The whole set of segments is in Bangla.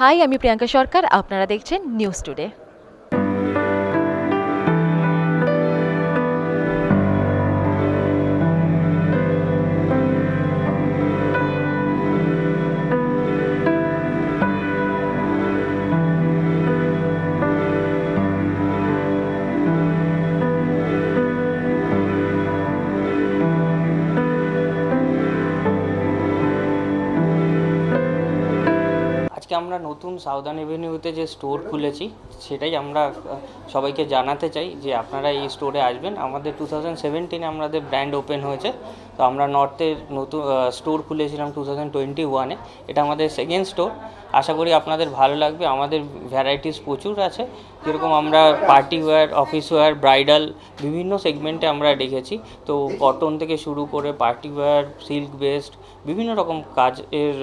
হাই, আমি প্রিয়াঙ্কা সরকার। আপনারা দেখছেন নিউজ টুডে। আজকে আমরা নতুন সাউদার্ন এভিনিউতে যে স্টোর খুলেছি সেটাই আমরা সবাইকে জানাতে চাই যে আপনারা এই স্টোরে আসবেন। আমাদের 2017 আমাদের ব্র্যান্ড ওপেন হয়েছে, তো আমরা নর্থের নতুন স্টোর খুলেছিলাম 2021-এ। এটা আমাদের সেকেন্ড স্টোর। আশা করি আপনাদের ভালো লাগবে। আমাদের ভ্যারাইটিস প্রচুর আছে, যেরকম আমরা party wear, office wear, bridal বিভিন্ন সেগমেন্টে আমরা রেখেছি। তো কটন থেকে শুরু করে পার্টি ওয়্যার, সিল্ক বেসড বিভিন্ন রকম কাজের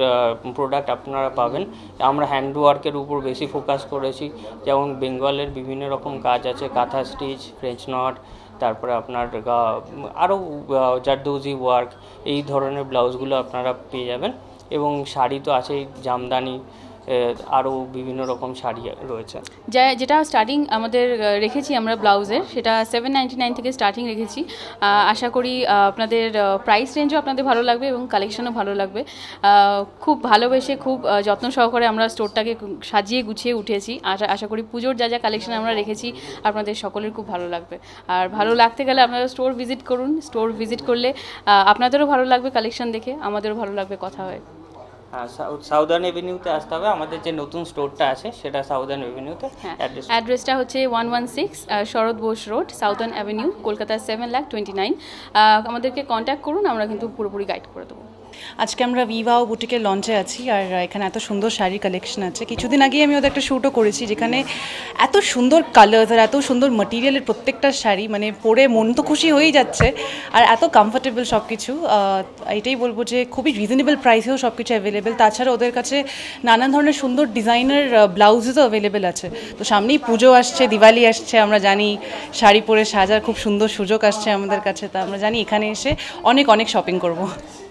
প্রোডাক্ট আপনারা পাবেন। আমরা হ্যান্ডওয়ার্কের উপর বেশি ফোকাস করেছি, যেমন বেঙ্গলের বিভিন্ন রকম কাজ আছে, কাঁথা স্টিচ, ফ্রেঞ্চ নট, তারপরে আপনার আরও জারদৌজি ওয়ার্ক, এই ধরনের ব্লাউজগুলো আপনারা পেয়ে যাবেন। এবং শাড়ি তো আছেই, জামদানি, আরও বিভিন্ন রকম শাড়ি রয়েছে। যেটা স্টার্টিং আমাদের রেখেছি আমরা ব্লাউজের, সেটা 799 থেকে স্টার্টিং রেখেছি। আশা করি আপনাদের প্রাইস রেঞ্জও আপনাদের ভালো লাগবে এবং কালেকশনও ভালো লাগবে। খুব ভালোবেসে, খুব যত্ন সহকারে আমরা স্টোরটাকে সাজিয়ে গুছিয়ে উঠেছি। আশা করি পুজোর যা যা কালেকশন আমরা রেখেছি আপনাদের সকলের খুব ভালো লাগবে। আর ভালো লাগতে গেলে আপনারা স্টোর ভিজিট করুন। স্টোর ভিজিট করলে আপনাদেরও ভালো লাগবে কালেকশন দেখে, আমাদেরও ভালো লাগবে কথা হয়। সাউদার্ন এভিনিউতে আসতে হবে। আমাদের যে নতুন স্টোরটা আছে সেটা সাউদার্ন এভিনিউতে। অ্যাড্রেসটা হচ্ছে 116 Sarat Bose road, southern avenue, Kolkata 7,29,000। আমাদেরকে কন্ট্যাক্ট করুন, আমরা কিন্তু পুরোপুরি গাইড করে দেবো। আজকে আমরা ভিভাও বুটিকের লঞ্চে আছি, আর এখানে এত সুন্দর শাড়ির কালেকশন আছে। কিছুদিন আগেই আমি ওদের একটা শ্যুটও করেছি, যেখানে এত সুন্দর কালার্স আর এত সুন্দর ম্যাটেরিয়ালের প্রত্যেকটা শাড়ি, মানে পরে মন তো খুশি হয়েই যাচ্ছে, আর এত কমফোর্টেবল সব কিছু। এটাই বলবো যে খুবই রিজনেবল প্রাইসেও সব কিছু অ্যাভেলেবেল। তাছাড়া ওদের কাছে নানান ধরনের সুন্দর ডিজাইনার ব্লাউজেসও অ্যাভেলেবেল আছে। তো সামনেই পুজো আসছে, দিওয়ালি আসছে, আমরা জানি শাড়ি পরে সাজার খুব সুন্দর সুযোগ আসছে আমাদের কাছে। তা আমরা জানি এখানে এসে অনেক অনেক শপিং করব।